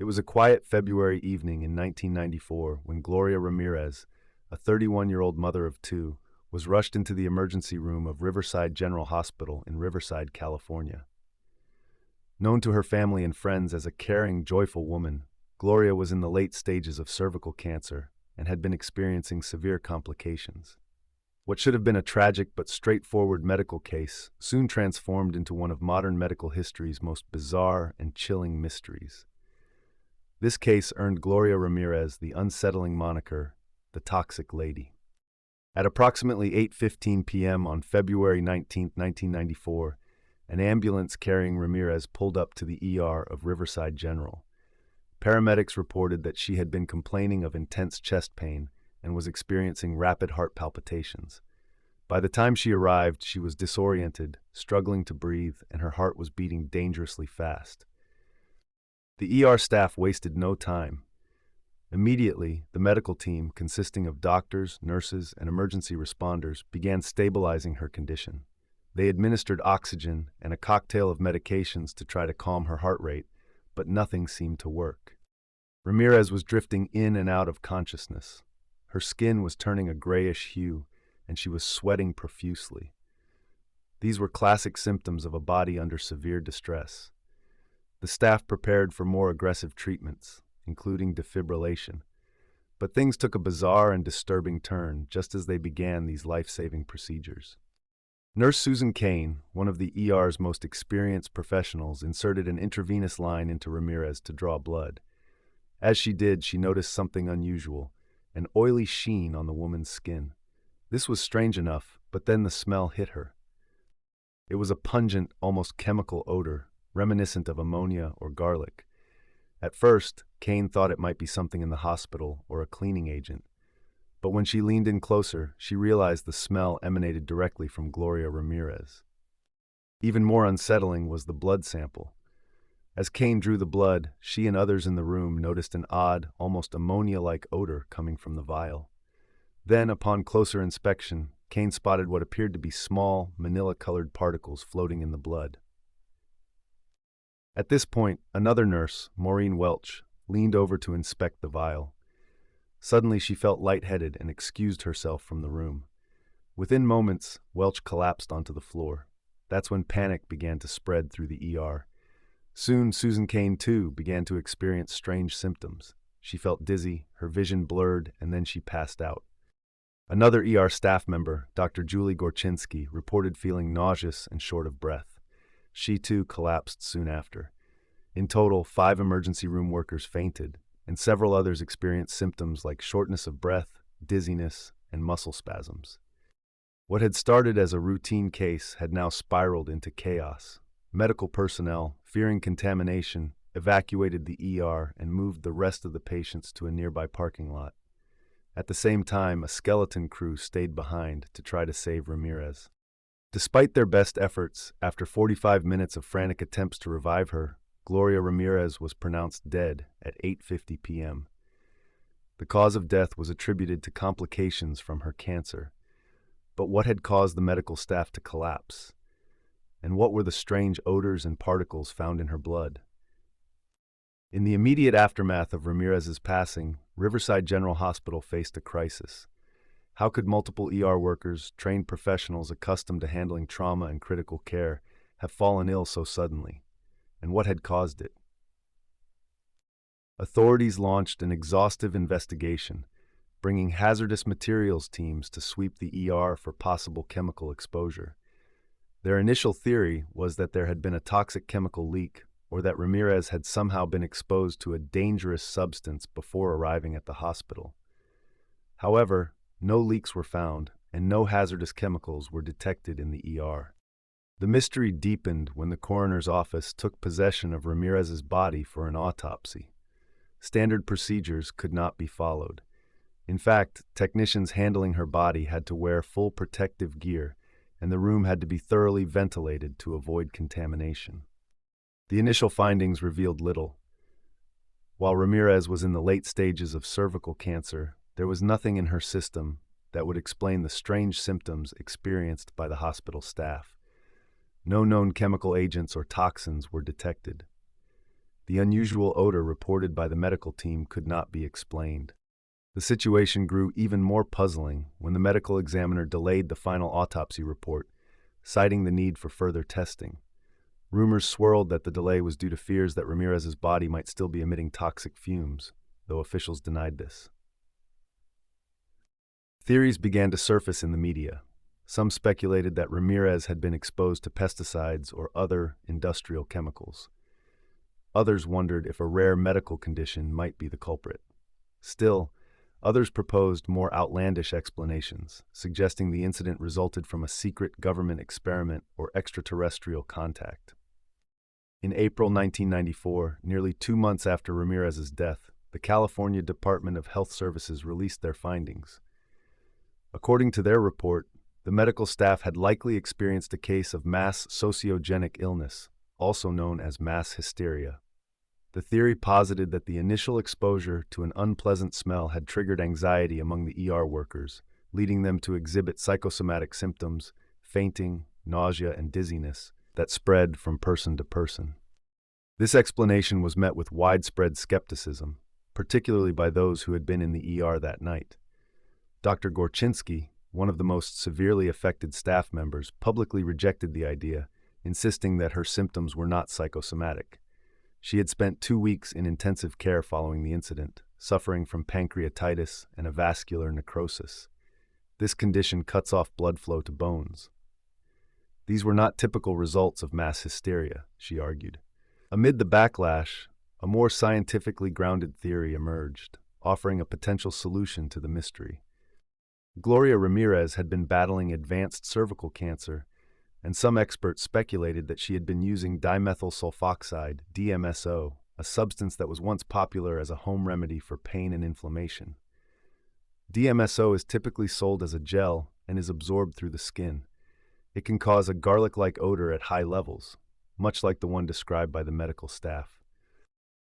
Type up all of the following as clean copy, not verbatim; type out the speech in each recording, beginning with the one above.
It was a quiet February evening in 1994 when Gloria Ramirez, a 31-year-old mother of two, was rushed into the emergency room of Riverside General Hospital in Riverside, California. Known to her family and friends as a caring, joyful woman, Gloria was in the late stages of cervical cancer and had been experiencing severe complications. What should have been a tragic but straightforward medical case soon transformed into one of modern medical history's most bizarre and chilling mysteries. This case earned Gloria Ramirez the unsettling moniker, the Toxic Lady. At approximately 8:15 p.m. on February 19, 1994, an ambulance carrying Ramirez pulled up to the ER of Riverside General. Paramedics reported that she had been complaining of intense chest pain and was experiencing rapid heart palpitations. By the time she arrived, she was disoriented, struggling to breathe, and her heart was beating dangerously fast. The ER staff wasted no time. Immediately, the medical team, consisting of doctors, nurses, and emergency responders, began stabilizing her condition. They administered oxygen and a cocktail of medications to try to calm her heart rate, but nothing seemed to work. Ramirez was drifting in and out of consciousness. Her skin was turning a grayish hue, and she was sweating profusely. These were classic symptoms of a body under severe distress. The staff prepared for more aggressive treatments, including defibrillation. But things took a bizarre and disturbing turn just as they began these life-saving procedures. Nurse Susan Kane, one of the ER's most experienced professionals, inserted an intravenous line into Ramirez to draw blood. As she did, she noticed something unusual, an oily sheen on the woman's skin. This was strange enough, but then the smell hit her. It was a pungent, almost chemical odor, reminiscent of ammonia or garlic. At first, Kane thought it might be something in the hospital or a cleaning agent. But when she leaned in closer, she realized the smell emanated directly from Gloria Ramirez. Even more unsettling was the blood sample. As Kane drew the blood, she and others in the room noticed an odd, almost ammonia-like odor coming from the vial. Then, upon closer inspection, Kane spotted what appeared to be small, manila-colored particles floating in the blood. At this point, another nurse, Maureen Welch, leaned over to inspect the vial. Suddenly, she felt lightheaded and excused herself from the room. Within moments, Welch collapsed onto the floor. That's when panic began to spread through the ER. Soon, Susan Kane, too, began to experience strange symptoms. She felt dizzy, her vision blurred, and then she passed out. Another ER staff member, Dr. Julie Gorczynski, reported feeling nauseous and short of breath. She, too, collapsed soon after. In total, 5 emergency room workers fainted, and several others experienced symptoms like shortness of breath, dizziness, and muscle spasms. What had started as a routine case had now spiraled into chaos. Medical personnel, fearing contamination, evacuated the ER and moved the rest of the patients to a nearby parking lot. At the same time, a skeleton crew stayed behind to try to save Ramirez. Despite their best efforts, after 45 minutes of frantic attempts to revive her, Gloria Ramirez was pronounced dead at 8:50 p.m. The cause of death was attributed to complications from her cancer. But what had caused the medical staff to collapse? And what were the strange odors and particles found in her blood? In the immediate aftermath of Ramirez's passing, Riverside General Hospital faced a crisis. How could multiple ER workers, trained professionals accustomed to handling trauma and critical care, have fallen ill so suddenly? And what had caused it? Authorities launched an exhaustive investigation, bringing hazardous materials teams to sweep the ER for possible chemical exposure. Their initial theory was that there had been a toxic chemical leak or that Ramirez had somehow been exposed to a dangerous substance before arriving at the hospital. However, no leaks were found and no hazardous chemicals were detected in the ER. The mystery deepened when the coroner's office took possession of Ramirez's body for an autopsy. Standard procedures could not be followed. In fact, technicians handling her body had to wear full protective gear, and the room had to be thoroughly ventilated to avoid contamination. The initial findings revealed little. While Ramirez was in the late stages of cervical cancer, there was nothing in her system that would explain the strange symptoms experienced by the hospital staff. No known chemical agents or toxins were detected. The unusual odor reported by the medical team could not be explained. The situation grew even more puzzling when the medical examiner delayed the final autopsy report, citing the need for further testing. Rumors swirled that the delay was due to fears that Ramirez's body might still be emitting toxic fumes, though officials denied this. Theories began to surface in the media. Some speculated that Ramirez had been exposed to pesticides or other industrial chemicals. Others wondered if a rare medical condition might be the culprit. Still, others proposed more outlandish explanations, suggesting the incident resulted from a secret government experiment or extraterrestrial contact. In April 1994, nearly 2 months after Ramirez's death, the California Department of Health Services released their findings. According to their report, the medical staff had likely experienced a case of mass sociogenic illness, also known as mass hysteria. The theory posited that the initial exposure to an unpleasant smell had triggered anxiety among the ER workers, leading them to exhibit psychosomatic symptoms, fainting, nausea, and dizziness that spread from person to person. This explanation was met with widespread skepticism, particularly by those who had been in the ER that night. Dr. Gorczynski, one of the most severely affected staff members, publicly rejected the idea, insisting that her symptoms were not psychosomatic. She had spent 2 weeks in intensive care following the incident, suffering from pancreatitis and a vascular necrosis. This condition cuts off blood flow to bones. These were not typical results of mass hysteria, she argued. Amid the backlash, a more scientifically grounded theory emerged, offering a potential solution to the mystery. Gloria Ramirez had been battling advanced cervical cancer, and some experts speculated that she had been using dimethyl sulfoxide, DMSO, a substance that was once popular as a home remedy for pain and inflammation. DMSO is typically sold as a gel and is absorbed through the skin. It can cause a garlic-like odor at high levels, much like the one described by the medical staff.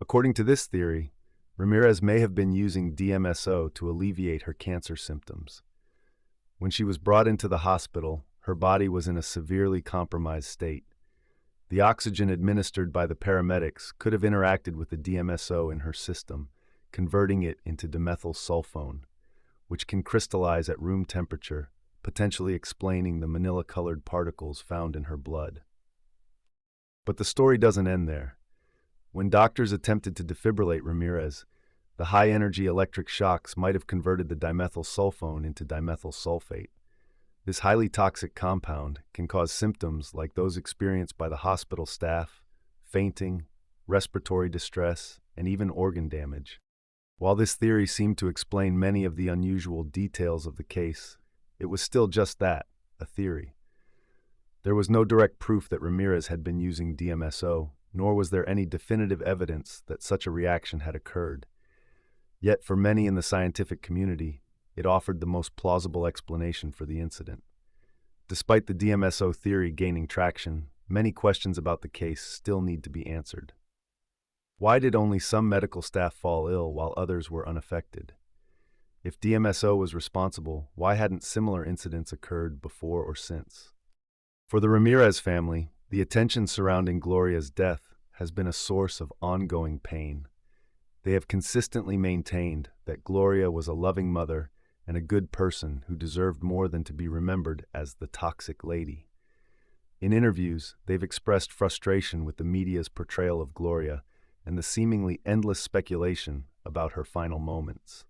According to this theory, Ramirez may have been using DMSO to alleviate her cancer symptoms. When she was brought into the hospital, her body was in a severely compromised state. The oxygen administered by the paramedics could have interacted with the DMSO in her system, converting it into dimethyl sulfone, which can crystallize at room temperature, potentially explaining the manila-colored particles found in her blood. But the story doesn't end there. When doctors attempted to defibrillate Ramirez, the high-energy electric shocks might have converted the dimethyl sulfone into dimethyl sulfate. This highly toxic compound can cause symptoms like those experienced by the hospital staff, fainting, respiratory distress, and even organ damage. While this theory seemed to explain many of the unusual details of the case, it was still just that, a theory. There was no direct proof that Ramirez had been using DMSO, nor was there any definitive evidence that such a reaction had occurred. Yet for many in the scientific community, it offered the most plausible explanation for the incident. Despite the DMSO theory gaining traction, many questions about the case still need to be answered. Why did only some medical staff fall ill while others were unaffected? If DMSO was responsible, why hadn't similar incidents occurred before or since? For the Ramirez family, the attention surrounding Gloria's death has been a source of ongoing pain. They have consistently maintained that Gloria was a loving mother and a good person who deserved more than to be remembered as the toxic lady. In interviews, they've expressed frustration with the media's portrayal of Gloria and the seemingly endless speculation about her final moments.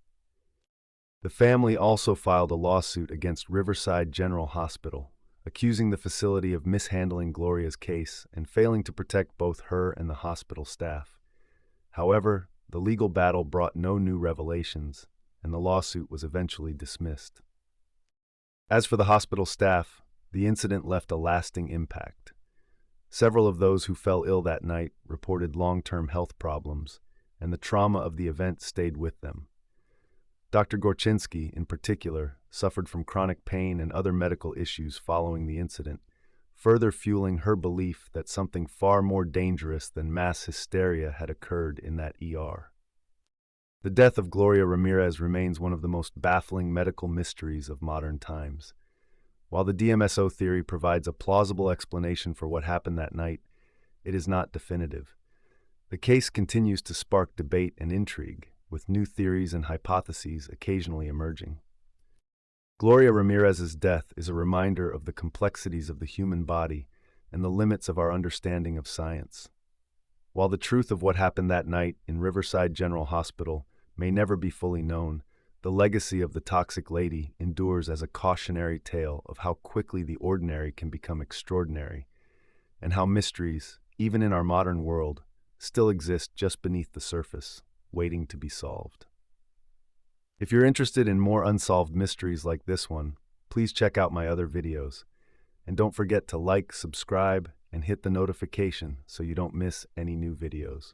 The family also filed a lawsuit against Riverside General Hospital, accusing the facility of mishandling Gloria's case and failing to protect both her and the hospital staff. However, the legal battle brought no new revelations, and the lawsuit was eventually dismissed. As for the hospital staff, the incident left a lasting impact. Several of those who fell ill that night reported long-term health problems, and the trauma of the event stayed with them. Dr. Gorczynski, in particular, suffered from chronic pain and other medical issues following the incident, further fueling her belief that something far more dangerous than mass hysteria had occurred in that ER. The death of Gloria Ramirez remains one of the most baffling medical mysteries of modern times. While the DMSO theory provides a plausible explanation for what happened that night, it is not definitive. The case continues to spark debate and intrigue, with new theories and hypotheses occasionally emerging. Gloria Ramirez's death is a reminder of the complexities of the human body and the limits of our understanding of science. While the truth of what happened that night in Riverside General Hospital may never be fully known, the legacy of the toxic lady endures as a cautionary tale of how quickly the ordinary can become extraordinary, and how mysteries, even in our modern world, still exist just beneath the surface, waiting to be solved. If you're interested in more unsolved mysteries like this one, please check out my other videos. And don't forget to like, subscribe, and hit the notification so you don't miss any new videos.